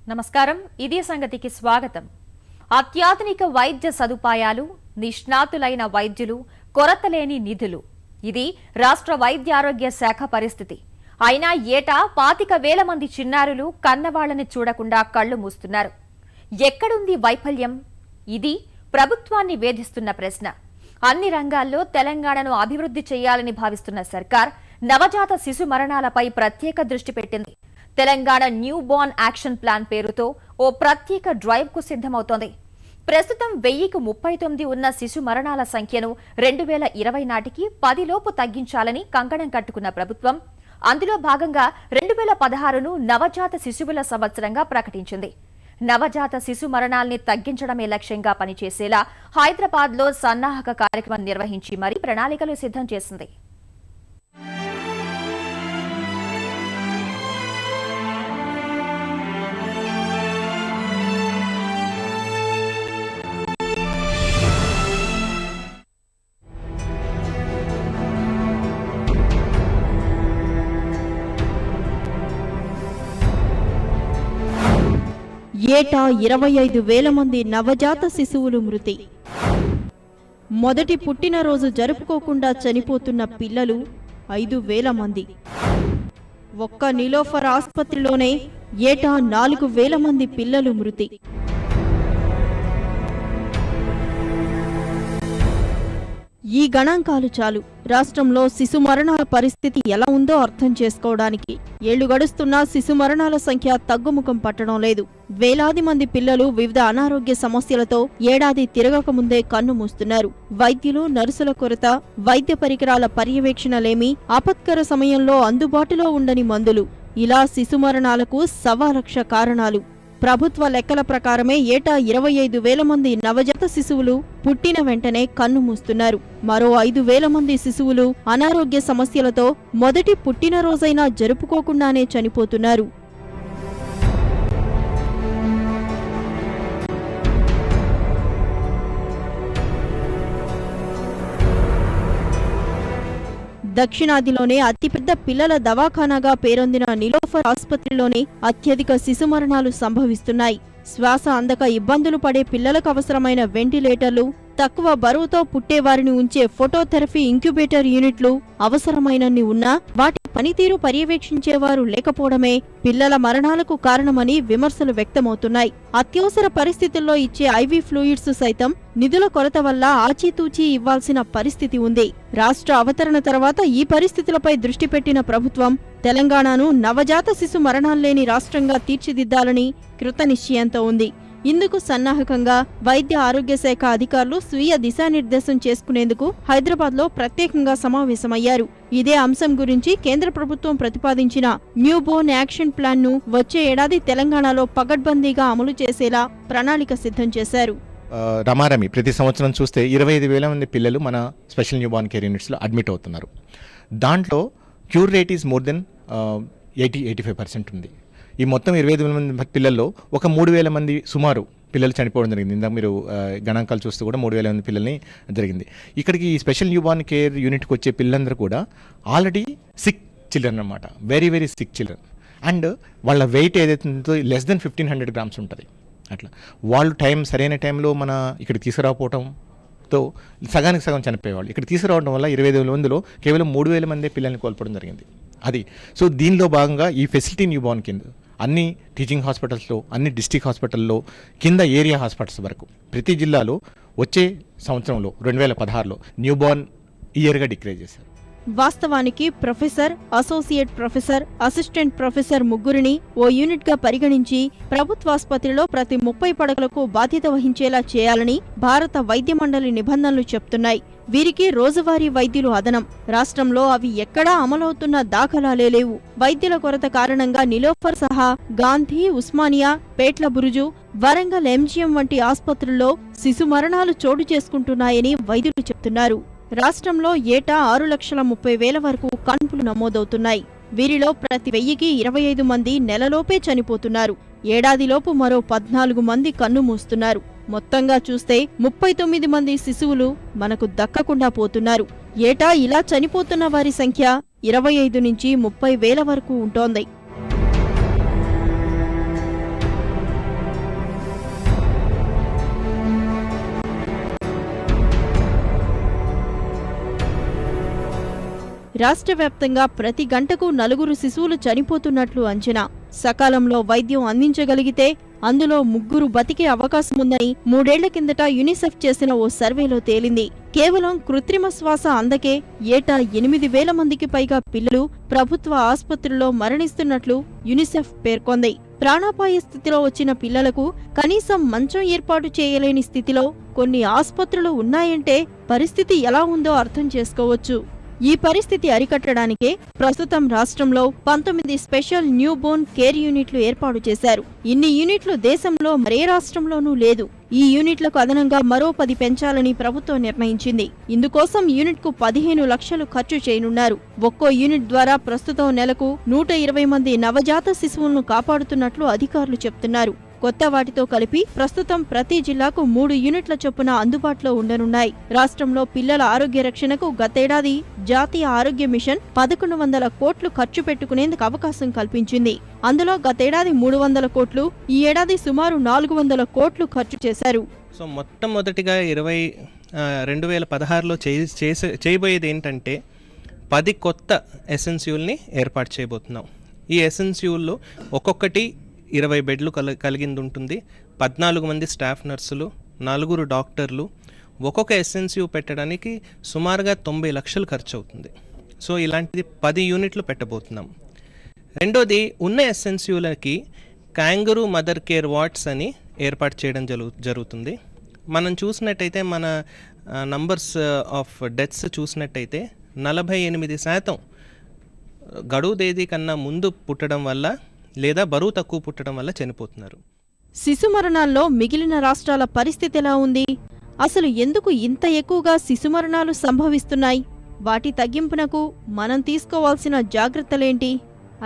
నమస్కారం ఇది సంగతికి స్వాగతం అత్యాధునిక వైద్య సదుపాయాలు నిష్ణాతులైన వైద్యులు కొరతలేని నిధులు ఇది రాష్ట్ర వైద్య ఆరోగ్య శాఖ పరిస్థితి అయినా ఏటా 25,000 మంది చిన్నారులు కన్నవాళ్ళని చూడకుండా కళ్ళు మూస్తున్నారు ఎక్కడుంది వైఫల్యం ఇది ప్రభుత్వాన్ని వేధిస్తున్న ప్రశ్న అన్ని రంగాల్లో తెలంగాణను అభివృద్ధి చేయాలని భావిస్తున్న సర్కార్ నవజాత శిశు మరణాలపై ప్రత్యేక దృష్టి పెట్టింది Telangana new Born action plan పేరుతో ఓ ప్రత్యేక డ్రైవ్ కు సిద్ధమవుతోంది ప్రస్తుతం 1039 ఉన్న శిశు మరణాల సంఖ్యను 2020 నాటికి 10 లోపు తగ్గించాలని కంకణం కట్టుకున్న ప్రభుత్వం అందులో భాగంగా 2016ను నవజాత శిశువుల సంవత్సరంగా ప్రకటించింది నవజాత శిశు మరణాల్ని తగ్గించడమే లక్ష్యంగా పనిచేసేలా హైదరాబాద్లో సన్నాహక కార్యక్రమం నిర్వహించి మరీ ప్రణాళికలు సిద్ధం చేసింది ఏటా 25,000 మంది నవజాత శిశువులు మృతి మొదటి పుట్టినరోజు జరుపుకోకుండా చనిపోతున్న పిల్లలు 5,000 మంది ఒక్క నిలోఫర్ ఆసుపత్రిలోనే ఏటా 4,000 మంది పిల్లలు మృతి ఈ గణాంకాలు చాలు రాష్ట్రంలో శిశు మరణాల పరిస్థితి ఎలా ఉందో అర్థం చేసుకోవడానికి ఏళ్లు గడుస్తున్నా శిశు మరణాల సంఖ్య తగ్గుముఖం పట్టడం లేదు వేలాది మంది పిల్లలు వివిధ అనారోగ్య సమస్యలతో ఏడాది తిరగకముందే కన్ను మూస్తున్నారు వైద్యులు నర్సుల కొరత వైద్య పరికరాల పర్యవేక్షణలేమి ఆపత్కర సమయంలో అందుబాటులో ఉండని మందులు ఇలా శిశు మరణాలకు 1,00,000 కారణాలు ప్రభుత్వ లెక్కల ప్రకారమే ఏటా 25,000 మంది నవజాత శిశువులు పుట్టిన వెంటనే కన్ను మూస్తున్నారు మరో 5,000 మంది శిశువులు అనారోగ్య సమస్యలతో మొదటి పుట్టినరోజైనా జరుపుకోకుండానే చనిపోతున్నారు దక్షిణాదిలోనే అతిపెద్ద పిల్లల దవాఖానాగా పేరొందిన నిలోఫర్ ఆసుపత్రిలోనే అత్యధిక శిశు మరణాలు సంభవిస్తున్నాయి శ్వాస అందక ఇబ్బందులు పడే పిల్లలకు అవసరమైన వెంటిలేటర్లు తక్కువ బరువుతో పుట్టేవారిని ఉంచే ఫోటోథెరపీ ఇంక్యుబేటర్ యూనిట్లు అవసరమైనన్ని ఉన్నా వాటి పనితీరు పర్యవేక్షించేవారు లేకపోవడమే పిల్లల మరణాలకు కారణమని విమర్శలు వ్యక్తమవుతున్నాయి అత్యవసర పరిస్థితుల్లో ఇచ్చే ఐవీ ఫ్లూయిడ్స్ సైతం నిధుల కొరత వల్ల ఆచితూచి ఇవ్వాల్సిన పరిస్థితి ఉంది రాష్ట్ర అవతరణ తర్వాత ఈ పరిస్థితులపై దృష్టి పెట్టిన ప్రభుత్వం తెలంగాణను నవజాత శిశు మరణాల్లేని రాష్ట్రంగా తీర్చిదిద్దాలని కృతనిశ్చయంతో ఉంది ఇందుకు సన్నాహకంగా వైద్య ఆరోగ్య శాఖ అధికారులు స్వీయ దిశానిర్దేశం చేసుకునేందుకు హైదరాబాద్లో ప్రత్యేకంగా సమావేశమయ్యారు ఇదే అంశం గురించి కేంద్ర ప్రభుత్వం ప్రతిపాదించిన న్యూ బోర్న్ యాక్షన్ ప్లాన్ ను వచ్చే ఏడాది తెలంగాణలో పగడ్బందీగా అమలు చేసేలా ప్రణాళిక సిద్ధం చేశారు రమారమి ప్రతి సంవత్సరం చూస్తే 25,000 మంది పిల్లలు మన స్పెషల్ న్యూ బోర్న్ కేర్ యూనిట్స్లో అడ్మిట్ అవుతున్నారు దాంట్లో cure rate is more than 80-85% ఉంది ఈ మొత్తం 25,000 మంది పిల్లల్లో ఒక 3,000 మంది సుమారు పిల్లలు చనిపోవడం జరిగింది ఇందాక మీరు గణాంకాలు చూస్తూ కూడా 3,000 మంది పిల్లల్ని జరిగింది ఇక్కడికి ఈ స్పెషల్ న్యూ బోర్న్ కేర్ యూనిట్కి వచ్చే పిల్లలందరూ కూడా ఆల్రెడీ సిక్ చిల్డ్రన్ అనమాట very very sick children and వాళ్ళ వెయిట్ ఏదైతే ఉందో లెస్ దెన్ 1,500 grams ఉంటుంది అట్లా వాళ్ళు సరైన టైంలో మన ఇక్కడ తీసుకురాకపోవడంతో సగానికి సగం చనిపోయేవాళ్ళు ఇక్కడ తీసుకురావడం వల్ల 25,000 మందిలో కేవలం 3,000 మంది పిల్లల్ని కోల్పోవడం జరిగింది అది సో దీనిలో భాగంగా ఈ ఫెసిలిటీ న్యూ బోర్న్ కింద అన్ని టీచింగ్ హాస్పిటల్స్లో అన్ని డిస్ట్రిక్ట్ హాస్పిటల్లో కింద ఏరియా హాస్పిటల్స్ వరకు ప్రతి జిల్లాలో వచ్చే సంవత్సరంలో 2016లో న్యూ బోర్న్ ఇయర్గా డిక్లేర్ చేశారు వాస్తవానికి professor associate professor assistant professor ముగ్గురిని ఓ యూనిట్గా పరిగణించి ప్రభుత్వాసుపత్రిలో ప్రతి 30 పడకలకు బాధ్యత వహించేలా చేయాలని భారత వైద్య మండలి నిబంధనలు చెప్తున్నాయి వీరికి రోజువారీ వైద్యులు అదనం రాష్ట్రంలో అవి ఎక్కడా అమలవుతున్న దాఖలాలే లేవు వైద్యుల కొరత కారణంగా నిలోఫర్ సహా గాంధీ ఉస్మానియా పేట్ల బురుజు వరంగల్ ఎంజీఎం వంటి ఆసుపత్రుల్లో శిశు మరణాలు చోటు చేసుకుంటున్నాయని వైద్యులు చెప్తున్నారు రాష్ట్రంలో ఏటా 6,30,000 వరకు కాన్పులు నమోదవుతున్నాయి వీరిలో ప్రతి 1000కి 25 మంది నెలలోపే చనిపోతున్నారు ఏడాదిలోపు మరో 14 మంది కన్ను మూస్తున్నారు మొత్తంగా చూస్తే 39 మంది శిశువులు మనకు దక్కకుండా పోతున్నారు ఏటా ఇలా చనిపోతున్న వారి సంఖ్య 25 నుంచి 30,000 వరకు ఉంటోంది రాష్ట్ర వ్యాప్తంగా ప్రతి గంటకు 4 శిశువులు చనిపోతున్నట్లు అంచనా. సకాలంలో వైద్యం అందించగలిగితే అందులో 3 బతికే అవకాశముందని 3 ఏళ్ల కిందట యునిసెఫ్ చేసిన ఓ సర్వేలో తేలింది. కేవలం కృత్రిమ శ్వాస అందకే ఏటా 8,000 మందికి పైగా పిల్లలు ప్రభుత్వ ఆసుపత్రుల్లో మరణిస్తున్నట్లు యునిసెఫ్ పేర్కొంది. ప్రాణాపాయ స్థితిలో వచ్చిన పిల్లలకు కనీసం మంచం ఏర్పాటు చేయలేని స్థితిలో కొన్ని ఆసుపత్రులు ఉన్నాయంటే పరిస్థితి ఎలా ఉందో అర్థం చేసుకోవచ్చు. ఈ పరిస్థితి అరికట్టడానికే ప్రస్తుతం రాష్ట్రంలో 19 స్పెషల్ న్యూ బోర్న్ కేర్ యూనిట్లు ఏర్పాటు చేశారు. ఇన్ని యూనిట్లు దేశంలో మరే రాష్ట్రంలోనూ లేదు. ఈ యూనిట్లకు అదనంగా మరో 10 పెంచాలని ప్రభుత్వం నిర్ణయించింది. ఇందుకోసం యూనిట్కు 15 లక్షలు ఖర్చు చేయనున్నారు. ఒక్కో యూనిట్ ద్వారా ప్రస్తుతం నెలకు 120 మంది నవజాత శిశువులను కాపాడుతున్నట్లు అధికారులు చెప్తున్నారు. కొత్త వాటితో కలిపి ప్రస్తుతం ప్రతి జిల్లాకు 3 యూనిట్ల చొప్పున అందుబాటులో ఉండనున్నాయి. రాష్ట్రంలో పిల్లల ఆరోగ్య రక్షణకు గతేడాది జాతీయ ఆరోగ్య మిషన్ 1100 కోట్లు ఖర్చు పెట్టుకునేందుకు అవకాశం కల్పించింది. అందులో గతేడాది 300 కోట్లు, ఈ ఏడాది సుమారు 400 కోట్లు ఖర్చు చేశారు. సో మొట్టమొదటిగా 2016లో చేయబోయేది ఏంటంటే 10 కొత్త ఎస్ఎన్సియుల్ని ఏర్పాటు చేయబోతున్నాం. ఈ ఎస్ఎన్సియుల్లో ఒక్కొక్కటి 20 బెడ్లు కలిగింది ఉంటుంది. 14 మంది స్టాఫ్ నర్సులు, 4 డాక్టర్లు. ఒక్కొక్క ఎస్ఎన్సియు పెట్టడానికి సుమారుగా 90 లక్షలు ఖర్చు అవుతుంది. సో ఇలాంటిది 10 యూనిట్లు పెట్టబోతున్నాం. రెండోది, ఉన్న ఎస్ఎన్సియులకి క్యాంగరూ మదర్ కేర్ వార్డ్స్ అని ఏర్పాటు చేయడం జరుగుతుంది. మనం చూసినట్టయితే మన నంబర్స్ ఆఫ్ డెత్స్ చూసినట్టయితే 48% గడువు తేదీ కన్నా ముందు పుట్టడం వల్ల లేదా బరువు తక్కువ పుట్టడం వల్ల చనిపోతున్నారు. శిశు మరణాల్లో మిగిలిన రాష్ట్రాల పరిస్థితి ఎలా ఉంది? అసలు ఎందుకు ఇంత ఎక్కువగా శిశు మరణాలు సంభవిస్తున్నాయి? వాటి తగ్గింపునకు మనం తీసుకోవాల్సిన జాగ్రత్తలేంటి?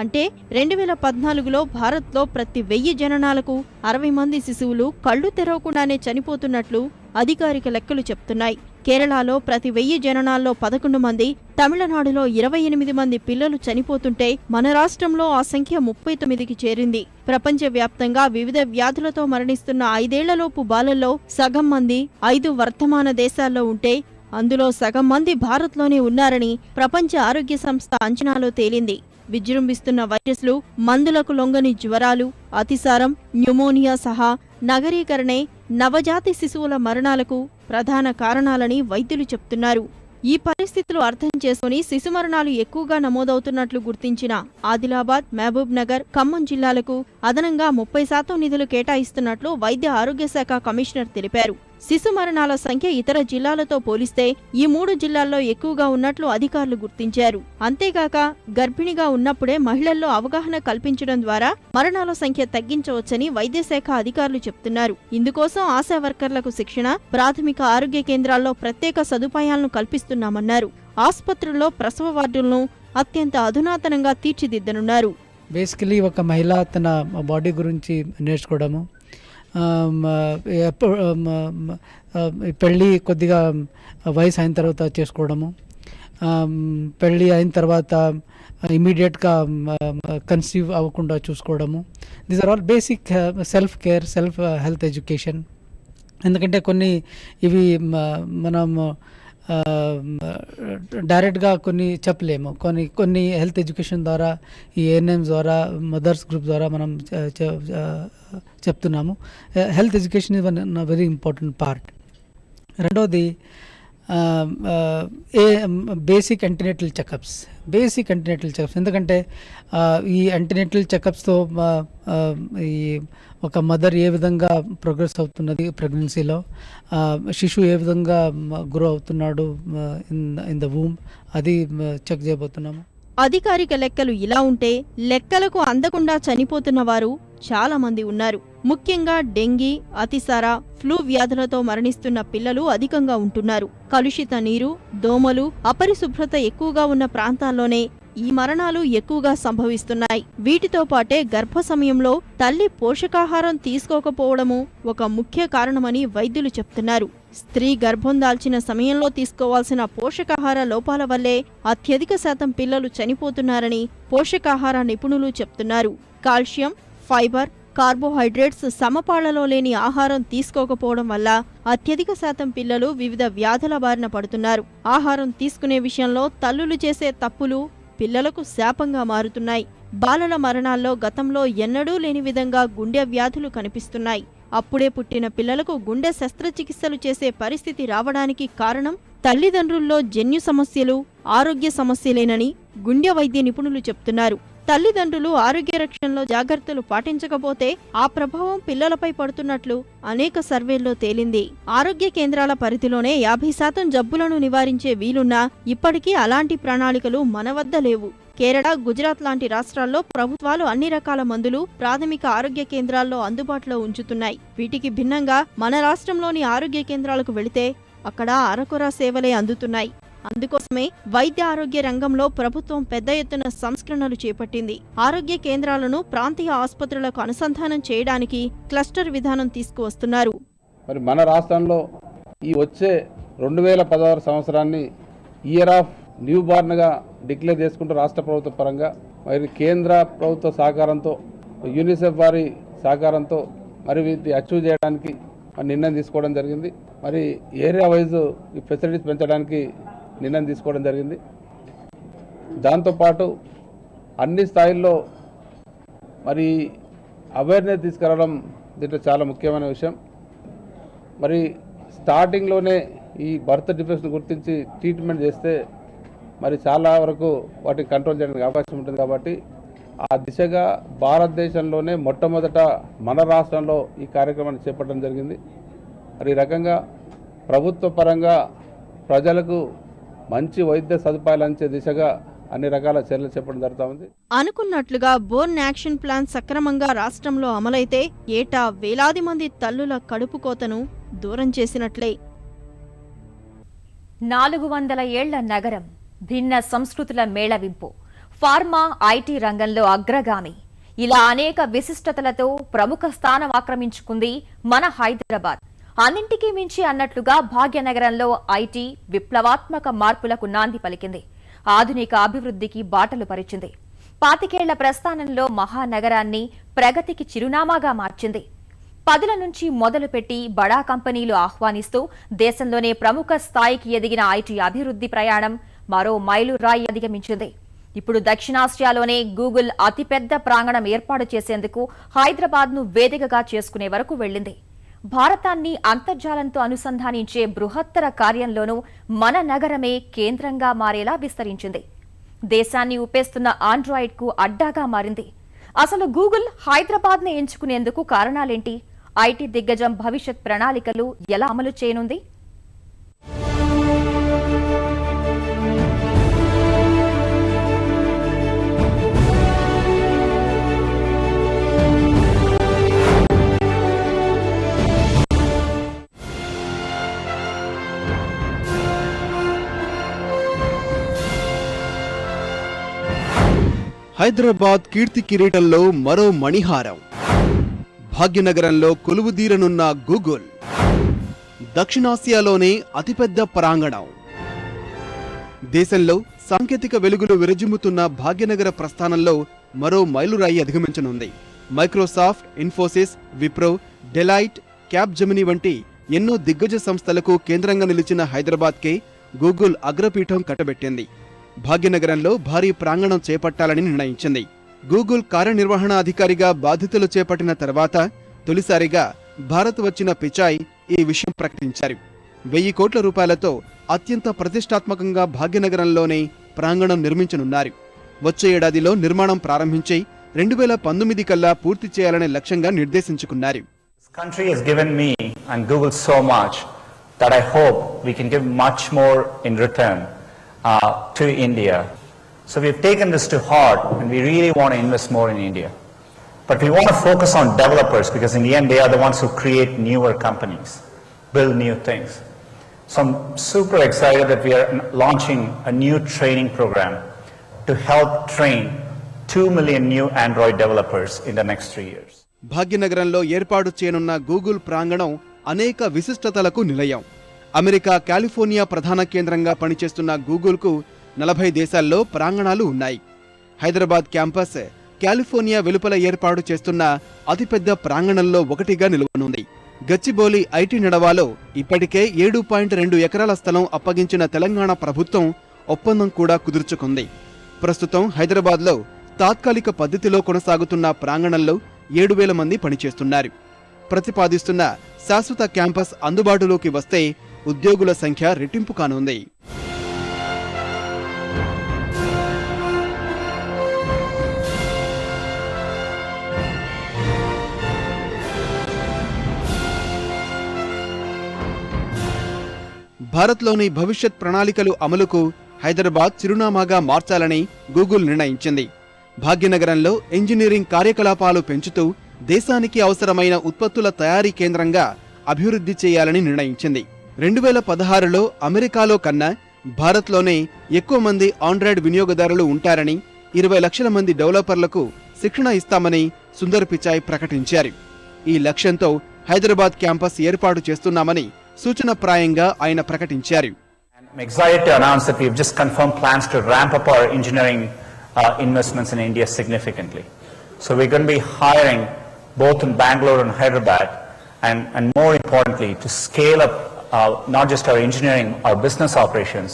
అంటే 2014లో భారత్లో ప్రతి 1000 జననాలకు 60 మంది శిశువులు కళ్ళు తెరవకుండానే చనిపోతున్నట్లు అధికారిక లెక్కలు చెప్తున్నాయి. కేరళలో ప్రతి 1000 జననాల్లో 11 మంది, తమిళనాడులో 28 మంది పిల్లలు చనిపోతుంటే మన రాష్ట్రంలో ఆ సంఖ్య 39కి చేరింది. ప్రపంచవ్యాప్తంగా వివిధ వ్యాధులతో మరణిస్తున్న 5 ఏళ్లలోపు బాలల్లో సగం మంది 5 వర్తమాన దేశాల్లో ఉంటే అందులో సగం మంది భారత్లోనే ఉన్నారని ప్రపంచ ఆరోగ్య సంస్థ అంచనాలో తేలింది. విజృంభిస్తున్న వైరస్లు, మందులకు లొంగని జ్వరాలు, అతిసారం, న్యూమోనియా సహా నగరీకరణే నవజాతి శిశువుల మరణాలకు ప్రధాన కారణాలని వైద్యులు చెప్తున్నారు. ఈ పరిస్థితులు అర్థం చేసుకుని శిశు మరణాలు ఎక్కువగా నమోదవుతున్నట్లు గుర్తించిన ఆదిలాబాద్, మహబూబ్ నగర్, ఖమ్మం జిల్లాలకు అదనంగా 30% నిధులు కేటాయిస్తున్నట్లు వైద్య ఆరోగ్య శాఖ కమిషనర్ తెలిపారు. శిశు మరణాల సంఖ్య ఇతర జిల్లాలతో పోలిస్తే ఈ 3 జిల్లాల్లో ఎక్కువగా ఉన్నట్లు అధికారులు గుర్తించారు. అంతేగాక గర్భిణిగా ఉన్నప్పుడే మహిళల్లో అవగాహన కల్పించడం ద్వారా మరణాల సంఖ్య తగ్గించవచ్చని వైద్యశాఖ అధికారులు చెప్తున్నారు. ఇందుకోసం ఆశా వర్కర్లకు శిక్షణ, ప్రాథమిక ఆరోగ్య కేంద్రాల్లో ప్రత్యేక సదుపాయాలను కల్పిస్తున్నామన్నారు. ఆసుపత్రుల్లో ప్రసవ వార్డులను అత్యంత అధునాతనంగా తీర్చిదిద్దనున్నారు. బేసికలీ ఒక మహిళ తన బాడీ గురించి నేర్చుకోవడము, పెళ్ళి కొద్దిగా వయసు అయిన తర్వాత చేసుకోవడము, పెళ్ళి అయిన తర్వాత ఇమీడియట్గా కన్సీవ్ అవ్వకుండా చూసుకోవడము. These are all basic self care, self health education. ఎందుకంటే కొన్ని ఇవి మనం డైరెక్ట్గా కొన్ని చెప్పలేము. కొన్ని హెల్త్ ఎడ్యుకేషన్ ద్వారా, ఈ ఏఎన్ఎం ద్వారా, మదర్స్ గ్రూప్ ద్వారా మనం చెప్తున్నాము. Health education is one very important part. రెండోది బేసిక్ యాంటీనేటల్ చెకప్స్. ఎందుకంటే ఈ యాంటీనేటల్ చెకప్స్తో ఈ ఒక మదర్ ఏ విధంగా ప్రోగ్రెస్ అవుతున్నది ప్రెగ్నెన్సీలో, శిశువు ఏ విధంగా గ్రో అవుతున్నాడు ఇన్ ద వూమ్, అది చెక్ చేయబోతున్నాము. అధికారిక లెక్కలు ఇలా ఉంటే లెక్కలకు అందకుండా చనిపోతున్న వారు చాలా మంది ఉన్నారు. ముఖ్యంగా డెంగీ, అతిసార, ఫ్లూ వ్యాధులతో మరణిస్తున్న పిల్లలు అధికంగా ఉంటున్నారు. కలుషిత నీరు, దోమలు, అపరిశుభ్రత ఎక్కువగా ఉన్న ప్రాంతాల్లోనే ఈ మరణాలు ఎక్కువగా సంభవిస్తున్నాయి. వీటితో పాటే గర్భ సమయంలో తల్లి పోషకాహారం తీసుకోకపోవడము ఒక ముఖ్య కారణమని వైద్యులు చెప్తున్నారు. స్త్రీ గర్భం దాల్చిన సమయంలో తీసుకోవాల్సిన పోషకాహార లోపాల వల్లే అత్యధిక శాతం పిల్లలు చనిపోతున్నారని పోషకాహార నిపుణులు చెప్తున్నారు. కాల్షియం, ఫైబర్, కార్బోహైడ్రేట్స్ సమపాళ్లలో లేని ఆహారం తీసుకోకపోవడం వల్ల అత్యధిక శాతం పిల్లలు వివిధ వ్యాధుల బారిన పడుతున్నారు. ఆహారం తీసుకునే విషయంలో తల్లులు చేసే తప్పులు పిల్లలకు శాపంగా మారుతున్నాయి. బాలల మరణాల్లో గతంలో ఎన్నడూ లేని విధంగా గుండె వ్యాధులు కనిపిస్తున్నాయి. అప్పుడే పుట్టిన పిల్లలకు గుండె శస్త్రచికిత్సలు చేసే పరిస్థితి రావడానికి కారణం తల్లిదండ్రుల్లో జన్యు సమస్యలు, ఆరోగ్య సమస్యలేనని గుండె వైద్య నిపుణులు చెప్తున్నారు. తల్లిదండ్రులు ఆరోగ్య రక్షణలో జాగ్రత్తలు పాటించకపోతే ఆ ప్రభావం పిల్లలపై పడుతున్నట్లు అనేక సర్వేల్లో తేలింది. ఆరోగ్య కేంద్రాల పరిధిలోనే 50% జబ్బులను నివారించే వీలున్నా ఇప్పటికీ అలాంటి ప్రణాళికలు మన వద్ద లేవు. కేరళ, గుజరాత్ లాంటి రాష్ట్రాల్లో ప్రభుత్వాలు అన్ని రకాల మందులు ప్రాథమిక ఆరోగ్య కేంద్రాల్లో అందుబాటులో ఉంచుతున్నాయి. వీటికి భిన్నంగా మన రాష్ట్రంలోని ఆరోగ్య కేంద్రాలకు వెళితే అక్కడ అరకొర సేవలే అందుతున్నాయి. అందుకోసమే వైద్య ఆరోగ్య రంగంలో ప్రభుత్వం పెద్ద ఎత్తున సంస్కరణలు చేపట్టింది. ఆరోగ్య కేంద్రాలను ప్రాంతీయ ఆసుపత్రులకు అనుసంధానం చేయడానికి క్లస్టర్ విధానం తీసుకువస్తున్నారు. మరి మన రాష్ట్రంలో ఈ వచ్చే 2016 సంవత్సరాన్ని ఇయర్ ఆఫ్ న్యూ బార్న్గా డిక్లేర్ చేసుకుంటూ రాష్ట్ర ప్రభుత్వ పరంగా మరి కేంద్ర ప్రభుత్వ సహకారంతో యూనిసెఫ్ వారి సహకారంతో మరి వీటిని అచీవ్ చేయడానికి నిర్ణయం తీసుకోవడం జరిగింది. మరి ఏరియా వైజ్ ఈ ఫెసిలిటీస్ పెంచడానికి నిర్ణయం తీసుకోవడం జరిగింది. దాంతోపాటు అన్ని స్థాయిల్లో మరి అవేర్నెస్ తీసుకురావడం దీంట్లో చాలా ముఖ్యమైన విషయం. మరి స్టార్టింగ్లోనే ఈ బర్త్ డిఫెక్ట్స్ని గుర్తించి ట్రీట్మెంట్ చేస్తే మరి చాలా వరకు వాటిని కంట్రోల్ చేయడానికి అవకాశం ఉంటుంది. కాబట్టి ఆ దిశగా భారతదేశంలోనే మొట్టమొదట మన రాష్ట్రంలో ఈ కార్యక్రమాన్ని చేపట్టడం జరిగింది. మరి ఈ రకంగా ప్రభుత్వ పరంగా ప్రజలకు మంచి వైద్య సదుపాయాలు అంచే దిశగా అన్ని రకాల చర్యలు చేపట్టడం జరుగుతూ ఉంది. అనుకున్నట్లుగా బోర్న్ యాక్షన్ ప్లాన్ సక్రమంగా రాష్ట్రంలో అమలైతే ఏటా వేలాది మంది తల్లుల కడుపు కోతను దూరం చేసినట్లే. 400 ఏళ్ల నగరం, భిన్న సంస్కృతుల మేళవింపు, ఫార్మా, ఐటీ రంగంలో అగ్రగామి, ఇలా అనేక విశిష్టతలతో ప్రముఖ స్థానం ఆక్రమించుకుంది మన హైదరాబాద్. అన్నింటికీ మించి అన్నట్లుగా భాగ్యనగరంలో ఐటీ విప్లవాత్మక మార్పులకు నాంది పలికింది. ఆధునిక అభివృద్ధికి బాటలు పరిచింది. 25 ఏళ్ల ప్రస్థానంలో మహానగరాన్ని ప్రగతికి చిరునామాగా మార్చింది. 10ల నుంచి మొదలుపెట్టి బడా కంపెనీలు ఆహ్వానిస్తూ దేశంలోనే ప్రముఖ స్థాయికి ఎదిగిన ఐటీ అభివృద్ధి ప్రయాణం మరో మైలురాయి అధిగమించింది. ఇప్పుడు దక్షిణాసియాలోనే గూగుల్ అతిపెద్ద ప్రాంగణం ఏర్పాటు చేసేందుకు హైదరాబాద్ను వేదికగా చేసుకునే వరకు వెళ్లింది. భారతాన్ని అంతర్జాలంతో అనుసంధానించే బృహత్తర కార్యంలోనూ మన నగరమే కేంద్రంగా మారేలా విస్తరించింది. దేశాన్ని ఊపేస్తున్న ఆండ్రాయిడ్కు అడ్డాగా మారింది. అసలు గూగుల్ హైదరాబాద్ని ఎంచుకునేందుకు కారణాలేంటి? ఐటీ దిగ్గజం భవిష్యత్ ప్రణాళికలు ఎలా అమలు చేయనుంది? హైదరాబాద్ కీర్తి కిరీటంలో మరో మణిహారం. భాగ్యనగరంలో కొలువుదీరనున్న గూగుల్, దక్షిణాసియాలోనే అతిపెద్ద ప్రాంగణం. దేశంలో సాంకేతిక వెలుగులు విరజిమ్ముతున్న భాగ్యనగర ప్రస్థానంలో మరో మైలురాయి అధిగమించనుంది. Microsoft, Infosys, Wipro, Deloitte, Capgemini వంటి ఎన్నో దిగ్గజ సంస్థలకు కేంద్రంగా నిలిచిన హైదరాబాద్కే గూగుల్ అగ్రపీఠం కట్టబెట్టింది. భాగ్యనగరంలో భారీ ప్రాంగణం చేపట్టాలని నిర్ణయించింది. గూగుల్ కార్యనిర్వహణాధికారిగా బాధ్యతలు చేపట్టిన తర్వాత తొలిసారిగా భారత్ వచ్చిన పిచాయ్ ఈ విషయం ప్రకటించారు. 1000 కోట్ల రూపాయలతో అత్యంత ప్రతిష్టాత్మకంగా భాగ్యనగరంలోనే ప్రాంగణం నిర్మించనున్నారు. వచ్చే ఏడాదిలో నిర్మాణం ప్రారంభించి 2019 కల్లా పూర్తి చేయాలనే లక్ష్యంగా నిర్దేశించుకున్నారు. This country has given me and Google so much that I hope we can give much more in return to India. So we've taken this to heart and we really want to invest more in India. But we want to focus on developers because in the end they are the ones who create newer companies, build new things. So I'm super excited that we are launching a new training program to help train 2 million new Android developers in the next 3 years. భాగ్యనగరంలో ఏర్పాటు చేయనున్న Google ప్రాంగణం అనేక విశిష్టతలకు నిలయం. America California ప్రధాన కేంద్రంగా పనిచేస్తున్న గూగుల్కు 40 దేశాల్లో ప్రాంగణాలు ఉన్నాయి. హైదరాబాద్ క్యాంపస్ కాలిఫోర్నియా వెలుపల ఏర్పాటు చేస్తున్న అతిపెద్ద ప్రాంగణంలో ఒకటిగా నిలవనుంది. గచ్చిబౌలి ఐటీ నడవాలో ఇప్పటికే 7.2 ఎకరాల స్థలం అప్పగించిన తెలంగాణ ప్రభుత్వం ఒప్పందం కూడా కుదుర్చుకుంది. ప్రస్తుతం హైదరాబాద్లో తాత్కాలిక పద్ధతిలో కొనసాగుతున్న ప్రాంగణంలో 7,000 మంది పనిచేస్తున్నారు. ప్రతిపాదిస్తున్న శాశ్వత క్యాంపస్ అందుబాటులోకి వస్తే ఉద్యోగుల సంఖ్య రెట్టింపు కానుంది. భారత్లోని భవిష్యత్ ప్రణాళికలు అమలుకు హైదరాబాద్ చిరునామాగా మార్చాలని గూగుల్ నిర్ణయించింది. భాగ్యనగరంలో ఇంజనీరింగ్ కార్యకలాపాలు పెంచుతూ దేశానికి అవసరమైన ఉత్పత్తుల తయారీ కేంద్రంగా అభివృద్ధి చేయాలని నిర్ణయించింది. 2016లో అమెరికాలో కన్నా భారత్లోనే ఎక్కువ మంది ఆండ్రాయిడ్ వినియోగదారులు ఉంటారని, 20 లక్షల మంది డెవలపర్లకు శిక్షణ ఇస్తామని సుందర్ పిచాయ్ ప్రకటించారు. ఈ లక్ష్యంతో హైదరాబాద్ క్యాంపస్ ఏర్పాటు చేస్తున్నామని సూచనప్రాయంగా ఆయన ప్రకటించారు. I'm excited to announce that we've just confirmed plans to ramp up our engineering investments in India significantly. So we're going to be hiring both in Bangalore and Hyderabad, and more importantly, to scale up not just our engineering, our business operations.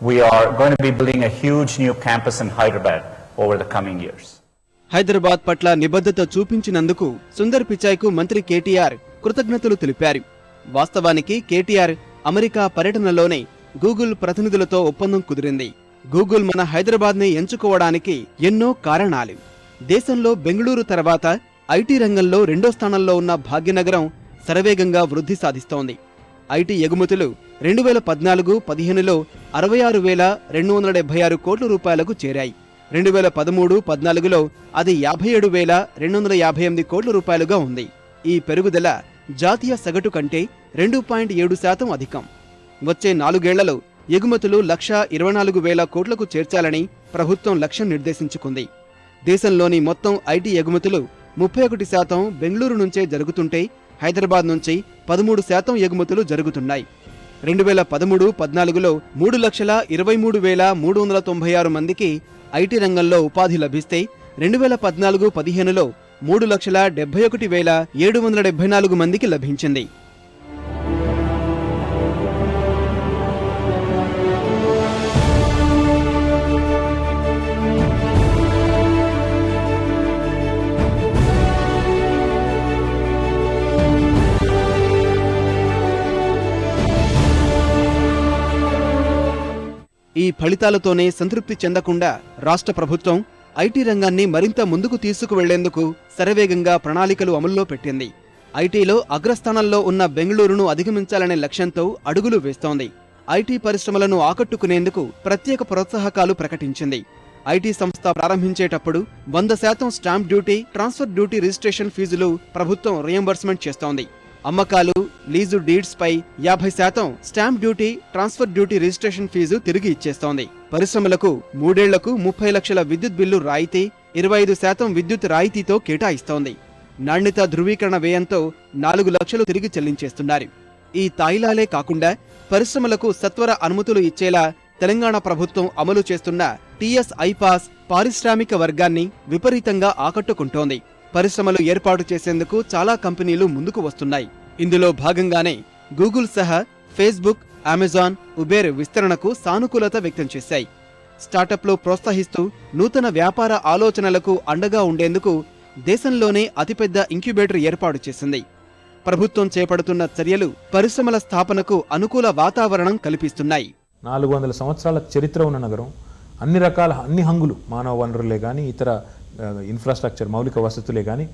We are going to be building a huge new campus in Hyderabad over the coming years. Hyderabad పట్ల నిబద్ధత చూపించినందుకు సుందర్ పిచాయ్కు మంత్రి కేటీఆర్ కృతజ్ఞతలు తెలిపారు. వాస్తవానికి KTR America పర్యటనలోనే Google ప్రతినిధులతో ఒప్పందం కుదిరింది. Google మన హైదరాబాద్ని ఎంచుకోవడానికి ఎన్నో కారణాలు. దేశంలో బెంగళూరు తర్వాత ఐటీ రంగంలో 2వ స్థానంలో ఉన్న భాగ్యనగరం శరవేగంగా వృద్ధి సాధిస్తోంది. ఐటీ ఎగుమతులు 2014-15లో 66,276 కోట్ల రూపాయలకు చేరాయి. 2013-14లో అది 57,258 కోట్ల రూపాయలుగా ఉంది. ఈ పెరుగుదల జాతీయ సగటు కంటే 2.7% అధికం. వచ్చే 4 ఏళ్లలో ఎగుమతులు 1,24,000 కోట్లకు చేర్చాలని ప్రభుత్వం లక్ష్యం నిర్దేశించుకుంది. దేశంలోని మొత్తం ఐటీ ఎగుమతులు 31% బెంగళూరు నుంచే జరుగుతుంటే హైదరాబాద్ నుంచి 13% ఎగుమతులు జరుగుతున్నాయి. 2013-14లో 3,23,396 మందికి ఐటీ రంగంలో ఉపాధి లభిస్తే 2014-15లో 3,71,774 మందికి లభించింది. ఈ ఫలితాలతోనే సంతృప్తి చెందకుండా రాష్ట్ర ప్రభుత్వం ఐటీ రంగాన్ని మరింత ముందుకు తీసుకువెళ్లేందుకు శరవేగంగా ప్రణాళికలు అమల్లో పెట్టింది. ఐటీలో అగ్రస్థానంలో ఉన్న బెంగళూరును అధిగమించాలనే లక్ష్యంతో అడుగులు వేస్తోంది. ఐటీ పరిశ్రమలను ఆకట్టుకునేందుకు ప్రత్యేక ప్రోత్సాహకాలు ప్రకటించింది. ఐటీ సంస్థ ప్రారంభించేటప్పుడు 100% stamp duty, transfer duty registration ఫీజులు ప్రభుత్వం రియంబర్స్మెంట్ చేస్తోంది. అమ్మకాలు, లీజు డీడ్స్ పై 50% stamp duty, transfer duty registration fee తిరిగి ఇచ్చేస్తోంది. పరిశ్రమలకు 3 ఏళ్లకు 30 లక్షల విద్యుత్ బిల్లు రాయితీ, 25% విద్యుత్ రాయితీతో కేటాయిస్తోంది. నాణ్యత ధృవీకరణ వ్యయంతో 4 లక్షలు తిరిగి చెల్లించేస్తున్నారు. ఈ తాయిలాలే కాకుండా పరిశ్రమలకు సత్వర అనుమతులు ఇచ్చేలా తెలంగాణ ప్రభుత్వం అమలు చేస్తున్న టీఎస్ ఐపాస్ పారిశ్రామిక వర్గాన్ని విపరీతంగా ఆకట్టుకుంటోంది. పరిశ్రమలు ఏర్పాటు చేసేందుకు చాలా కంపెనీలు ముందుకు వస్తున్నాయి. ఇందులో భాగంగానే గూగుల్ సహా ఫేస్బుక్, అమెజాన్, ఉబేర్ విస్తరణకు సానుకూలత వ్యక్తం చేశాయి. స్టార్టప్లు ప్రోత్సహిస్తూ నూతన వ్యాపార ఆలోచనలకు అండగా ఉండేందుకు దేశంలోనే అతిపెద్ద ఇంక్యుబేటర్ ఏర్పాటు చేసింది. ప్రభుత్వం చేపడుతున్న చర్యలు పరిశ్రమల స్థాపనకు అనుకూల వాతావరణం కల్పిస్తున్నాయి. 400 సంవత్సరాల చరిత్ర ఉన్న నగరం, అన్ని రకాల అన్ని హంగులు, మానవ వనరులే కానీ, ఇతర ఇన్ఫ్రాస్ట్రక్చర్ మౌలిక వసతులే కానీ,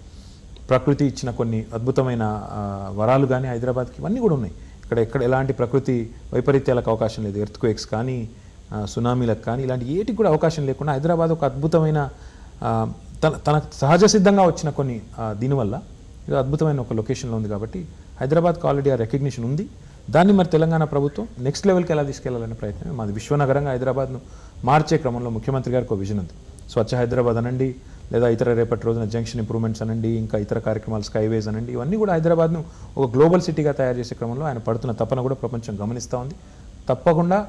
ప్రకృతి ఇచ్చిన కొన్ని అద్భుతమైన వరాలు కానీ హైదరాబాద్కి ఇవన్నీ కూడా ఉన్నాయి. ఎక్కడ ఎలాంటి ప్రకృతి వైపరీత్యాలకు అవకాశం లేదు. ఎర్త్క్వేక్స్ కానీ, సునామీలకు కానీ, ఇలాంటి ఏటికి కూడా అవకాశం లేకుండా హైదరాబాద్ ఒక అద్భుతమైన తన సహజ సిద్ధంగా వచ్చిన కొన్ని దీనివల్ల ఇది అద్భుతమైన ఒక లొకేషన్లో ఉంది. కాబట్టి హైదరాబాద్కి ఆల్రెడీ ఆ రికగ్నిషన్ ఉంది. దాన్ని మరి తెలంగాణ ప్రభుత్వం నెక్స్ట్ లెవెల్కి ఎలా తీసుకెళ్లాలనే ప్రయత్నం మాది. విశ్వనగరంగా హైదరాబాద్ను మార్చే క్రమంలో ముఖ్యమంత్రి గారికి ఒక విజన్ ఉంది. స్వచ్ఛ హైదరాబాద్ అనండి, లేదా ఇతర రేపటి రోజున జంక్షన్ ఇంప్రూవ్మెంట్స్ అనండి, ఇంకా ఇతర కార్యక్రమాలు, స్కైవేస్ అనండి, ఇవన్నీ కూడా హైదరాబాద్ను ఒక గ్లోబల్ సిటీగా తయారు చేసే క్రమంలో ఆయన పడుతున్న తపన కూడా ప్రపంచం గమనిస్తూ ఉంది. తప్పకుండా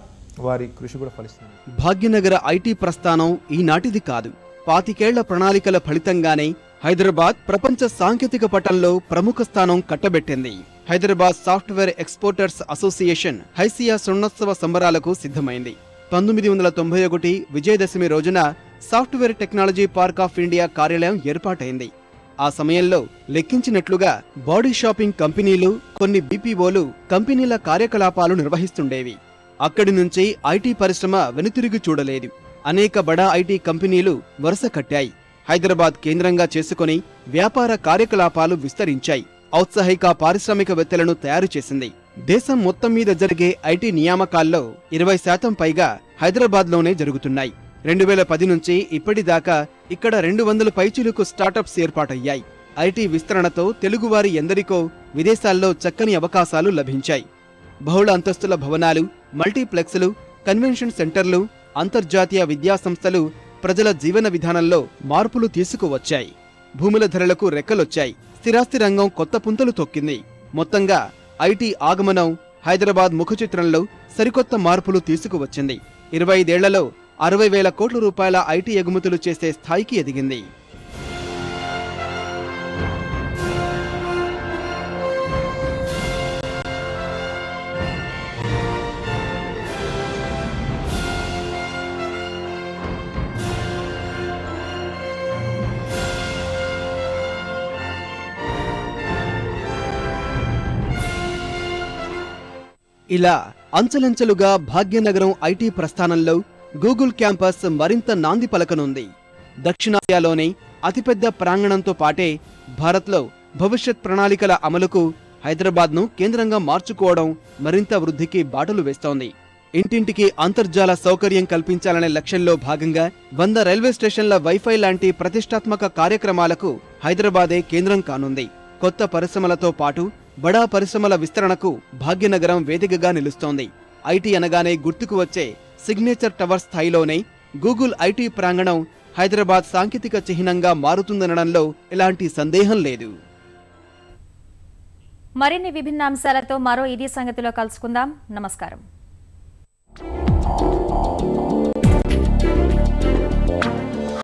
వారి కృషి కూడా ఫలిస్తుంది. భాగ్యనగర ఐటీ ప్రస్థానం ఈనాటిది కాదు. 25 ప్రణాళికల ఫలితంగానే హైదరాబాద్ ప్రపంచ సాంకేతిక పటంలో ప్రముఖ స్థానం కట్టబెట్టింది. Hyderabad software exporters association HYSEA స్వర్ణోత్సవ సంబరాలకు సిద్ధమైంది. 1991 విజయదశమి రోజున software technology park of India కార్యాలయం ఏర్పాటైంది. ఆ సమయంలో లెక్కించినట్లుగా బాడీ షాపింగ్ కంపెనీలు, కొన్ని బీపీఓలు కంపెనీల కార్యకలాపాలు నిర్వహిస్తుండేవి. అక్కడి నుంచి ఐటీ పరిశ్రమ వెనుతిరిగి చూడలేదు. అనేక బడా ఐటీ కంపెనీలు వరుస కట్టాయి. హైదరాబాద్ కేంద్రంగా చేసుకుని వ్యాపార కార్యకలాపాలు విస్తరించాయి. ఔత్సాహిక పారిశ్రామికవేత్తలను తయారు చేసింది. దేశం మొత్తం మీద జరిగే ఐటీ నియామకాల్లో 20% పైగా హైదరాబాద్లోనే జరుగుతున్నాయి. 2010 నుంచి ఇప్పటిదాకా ఇక్కడ 200 పైచిలుకు స్టార్టప్స్ ఏర్పాటయ్యాయి. ఐటీ విస్తరణతో తెలుగువారి ఎందరికో విదేశాల్లో చక్కని అవకాశాలు లభించాయి. బహుళ అంతస్తుల భవనాలు, మల్టీప్లెక్స్లు, కన్వెన్షన్ సెంటర్లు, అంతర్జాతీయ విద్యాసంస్థలు ప్రజల జీవన విధానంలో మార్పులు తీసుకువచ్చాయి. భూముల ధరలకు రెక్కలొచ్చాయి. స్థిరాస్తి రంగం కొత్త పుంతలు తొక్కింది. మొత్తంగా ఐటీ ఆగమనం హైదరాబాద్ ముఖచిత్రంలో సరికొత్త మార్పులు తీసుకువచ్చింది. 25 ఏళ్లలో 60,000 కోట్ల రూపాయల ఐటీ ఎగుమతులు చేసే స్థాయికి ఎదిగింది. ఇలా అంచెలంచెలుగా భాగ్యనగరం ఐటీ ప్రస్థానంలో గూగుల్ క్యాంపస్ మరింత నాంది పలకనుంది. దక్షిణాసియాలోనే అతిపెద్ద ప్రాంగణంతో పాటే భారత్లో భవిష్యత్ ప్రణాళికల అమలుకు హైదరాబాద్ను కేంద్రంగా మార్చుకోవడం మరింత వృద్ధికి బాటలు వేస్తోంది. ఇంటింటికి అంతర్జాల సౌకర్యం కల్పించాలనే లక్ష్యంలో భాగంగా 100 రైల్వే స్టేషన్ల వైఫై లాంటి ప్రతిష్టాత్మక కార్యక్రమాలకు హైదరాబాదే కేంద్రం కానుంది. కొత్త పరిశ్రమలతో పాటు బడా పరిశ్రమల విస్తరణకు భాగ్యనగరం వేదికగా నిలుస్తోంది. ఐటీ అనగానే గుర్తుకు వచ్చే సిగ్నేచర్ టవర్ స్థాయిలోనే గూగుల్ ఐటీ ప్రాంగణం హైదరాబాద్ సాంకేతిక చిహ్నంగా మారుతుందనడంలో ఎలాంటి సందేహం లేదు. మరిన్ని విభిన్న అంశాలతో మరో ఇది సంగతిలో కలుసుకుందాం. నమస్కారం.